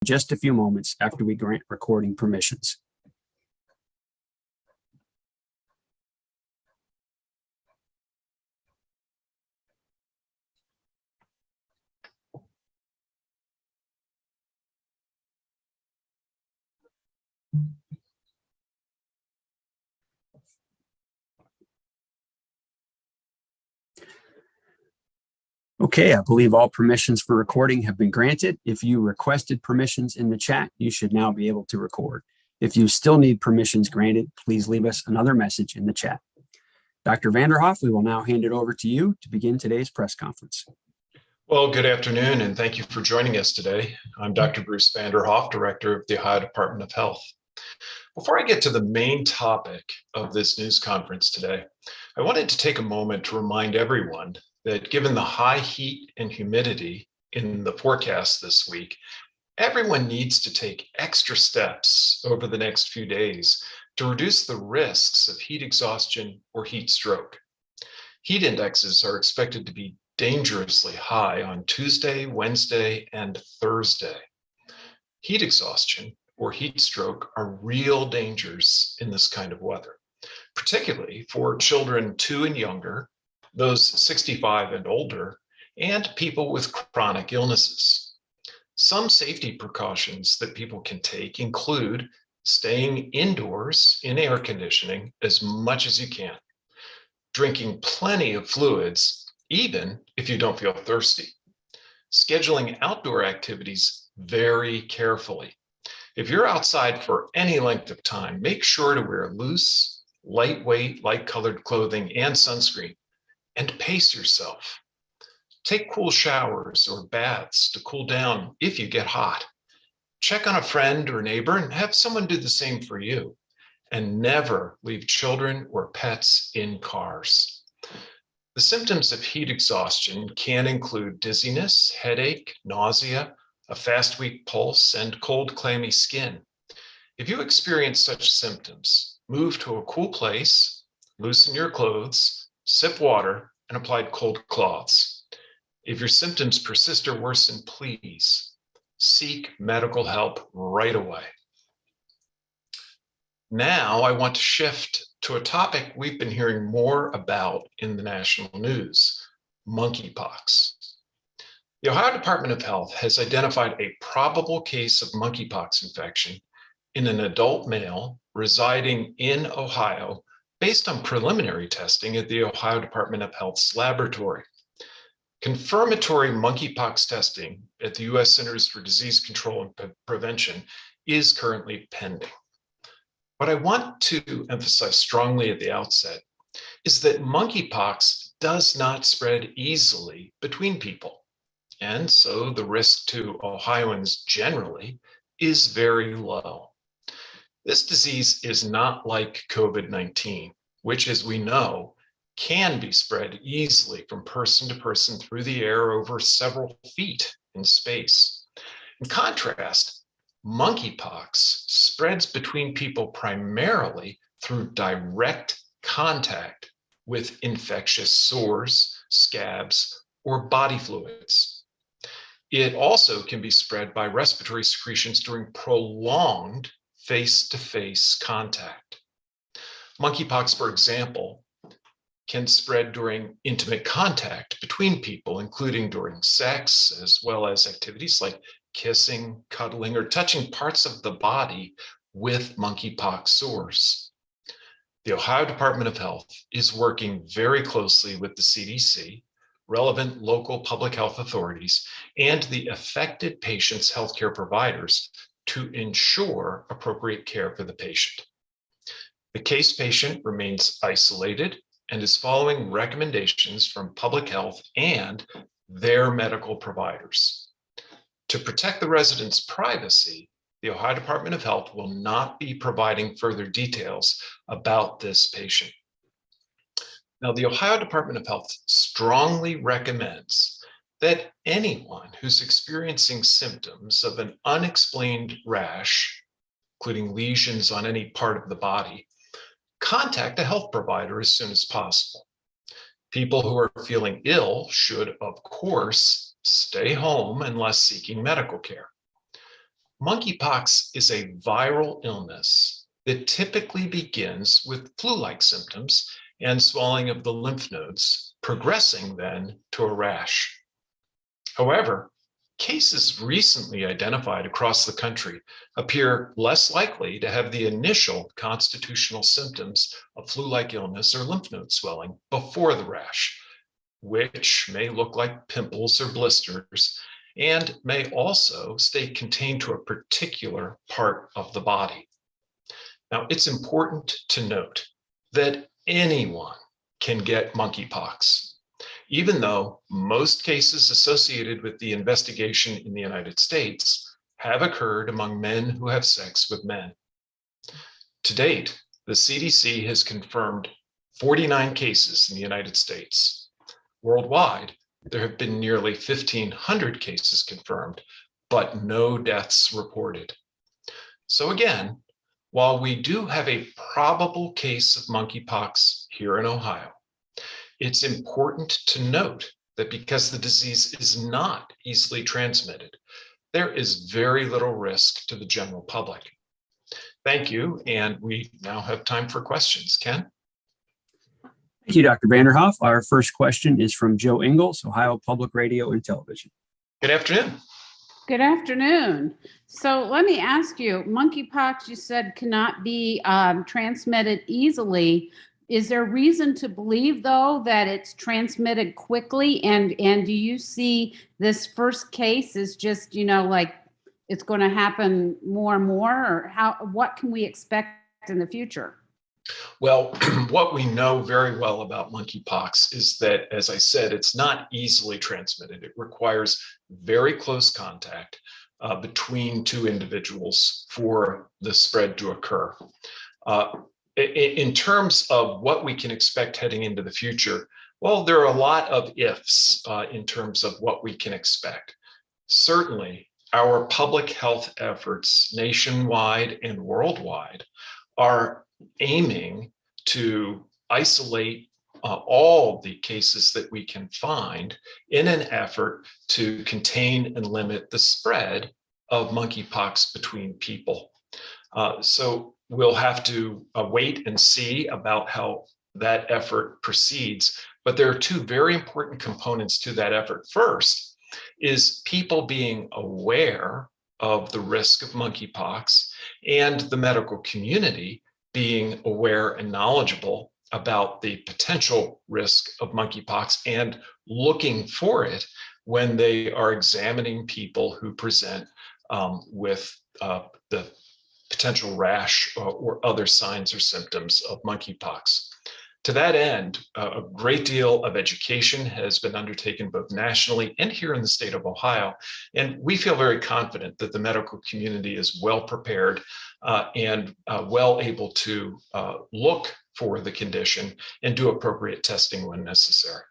just a few moments after we grant recording permissions. Okay, I believe all permissions for recording have been granted. If you requested permissions in the chat, you should now be able to record. If you still need permissions granted, please leave us another message in the chat. Dr. Vanderhoff, we will now hand it over to you to begin today's press conference. Well, good afternoon, and thank you for joining us today. I'm Dr. Bruce Vanderhoff, Director of the Ohio Department of Health. Before I get to the main topic of this news conference today, I wanted to take a moment to remind everyone that given the high heat and humidity in the forecast this week, everyone needs to take extra steps over the next few days to reduce the risks of heat exhaustion or heat stroke. Heat indexes are expected to be dangerously high on Tuesday, Wednesday, and Thursday. Heat exhaustion or heat stroke are real dangers in this kind of weather, particularly for children 2 and younger, those 65 and older, and people with chronic illnesses. Some safety precautions that people can take include staying indoors in air conditioning as much as you can, drinking plenty of fluids, even if you don't feel thirsty, scheduling outdoor activities very carefully. If you're outside for any length of time, make sure to wear loose, lightweight, light-colored clothing and sunscreen, and pace yourself. Take cool showers or baths to cool down if you get hot. Check on a friend or neighbor and have someone do the same for you. And never leave children or pets in cars. The symptoms of heat exhaustion can include dizziness, headache, nausea, a fast, weak pulse, and cold, clammy skin. If you experience such symptoms, move to a cool place, loosen your clothes, sip water, and apply cold cloths. If your symptoms persist or worsen, please seek medical help right away. Now I want to shift to a topic we've been hearing more about in the national news, monkeypox. The Ohio Department of Health has identified a probable case of monkeypox infection in an adult male residing in Ohio based on preliminary testing at the Ohio Department of Health's laboratory. Confirmatory monkeypox testing at the U.S. Centers for Disease Control and Prevention is currently pending. What I want to emphasize strongly at the outset is that monkeypox does not spread easily between people, and so the risk to Ohioans generally is very low. This disease is not like COVID-19, which, as we know, can be spread easily from person to person through the air over several feet in space. In contrast, monkeypox spreads between people primarily through direct contact with infectious sores, scabs, or body fluids. It also can be spread by respiratory secretions during prolonged face-to-face contact. Monkeypox, for example, can spread during intimate contact between people, including during sex, as well as activities like kissing, cuddling, or touching parts of the body with monkeypox sores. The Ohio Department of Health is working very closely with the CDC, relevant local public health authorities, and the affected patient's healthcare providers to ensure appropriate care for the patient. The case patient remains isolated and is following recommendations from public health and their medical providers. To protect the resident's privacy, the Ohio Department of Health will not be providing further details about this patient. Now, the Ohio Department of Health strongly recommends that anyone who's experiencing symptoms of an unexplained rash, including lesions on any part of the body, contact a health provider as soon as possible. People who are feeling ill should, of course, stay home unless seeking medical care. Monkeypox is a viral illness that typically begins with flu-like symptoms and swelling of the lymph nodes, progressing then to a rash. However, cases recently identified across the country appear less likely to have the initial constitutional symptoms of flu-like illness or lymph node swelling before the rash, which may look like pimples or blisters and may also stay contained to a particular part of the body. Now, it's important to note that anyone can get monkeypox, even though most cases associated with the investigation in the United States have occurred among men who have sex with men. To date, the CDC has confirmed 49 cases in the United States. Worldwide, there have been nearly 1,500 cases confirmed, but no deaths reported. So again, while we do have a probable case of monkeypox here in Ohio, it's important to note that because the disease is not easily transmitted, there is very little risk to the general public. Thank you, and we now have time for questions. Ken? Thank you, Dr. Vanderhoff. Our first question is from Joe Ingles, Ohio Public Radio and Television. Good afternoon. Good afternoon. So let me ask you, monkeypox, you said, cannot be transmitted easily. Is there reason to believe, though, that it's transmitted quickly? And do you see this first case as just, like it's going to happen more and more? Or what can we expect in the future? Well, what we know very well about monkeypox is that, as I said, it's not easily transmitted. It requires very close contact between two individuals for the spread to occur. In terms of what we can expect heading into the future, well, there are a lot of ifs in terms of what we can expect. Certainly, our public health efforts nationwide and worldwide are aiming to isolate all the cases that we can find in an effort to contain and limit the spread of monkeypox between people. So we'll have to wait and see about how that effort proceeds. But there are two very important components to that effort. First is people being aware of the risk of monkeypox and the medical community being aware and knowledgeable about the potential risk of monkeypox and looking for it when they are examining people who present with the potential rash or other signs or symptoms of monkeypox. To that end, a great deal of education has been undertaken both nationally and here in the state of Ohio. And we feel very confident that the medical community is well prepared and well able to look for the condition and do appropriate testing when necessary.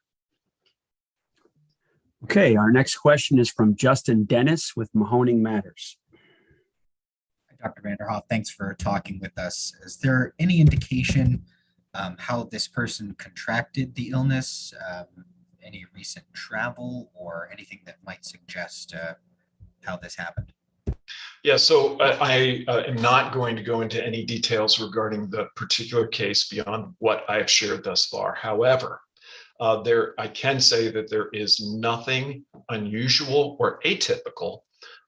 Okay, our next question is from Justin Dennis with Mahoning Matters. Dr. Vanderhoff, thanks for talking with us. Is there any indication how this person contracted the illness, any recent travel, or anything that might suggest how this happened? Yeah, so I am not going to go into any details regarding the particular case beyond what I have shared thus far. However, I can say that there is nothing unusual or atypical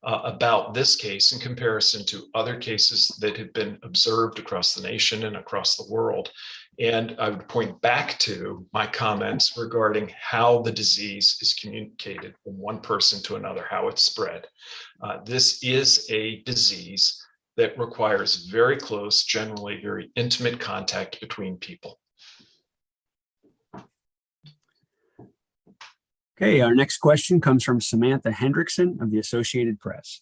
about this case in comparison to other cases that have been observed across the nation and across the world. And I would point back to my comments regarding how the disease is communicated from one person to another, how it's spread. This is a disease that requires very close, generally very intimate contact between people. Okay, our next question comes from Samantha Hendrickson of the Associated Press.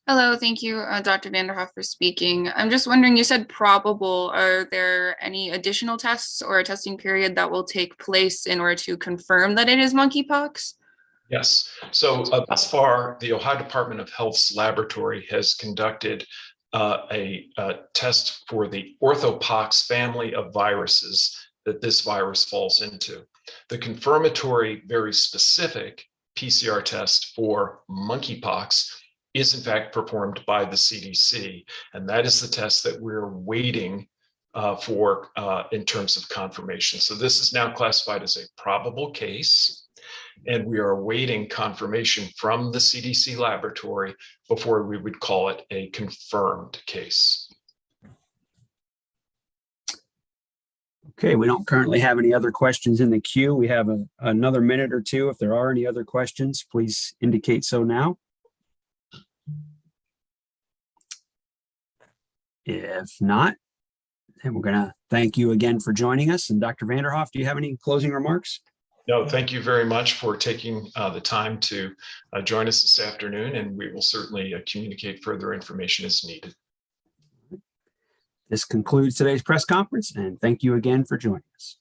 Hello, thank you, Dr. Vanderhoff, for speaking. I'm just wondering, you said probable. Are there any additional tests or a testing period that will take place in order to confirm that it is monkeypox? Yes. So thus far, the Ohio Department of Health's laboratory has conducted a test for the orthopox family of viruses that this virus falls into. The confirmatory, very specific PCR test for monkeypox is in fact performed by the CDC. And that is the test that we're waiting for in terms of confirmation. So this is now classified as a probable case, and we are awaiting confirmation from the CDC laboratory before we would call it a confirmed case. Okay, we don't currently have any other questions in the queue. We have another minute or two. If there are any other questions, please indicate so now. If not, then we're going to thank you again for joining us. And Dr. Vanderhoff, do you have any closing remarks? No, thank you very much for taking the time to join us this afternoon, and we will certainly communicate further information as needed. This concludes today's press conference, and thank you again for joining us.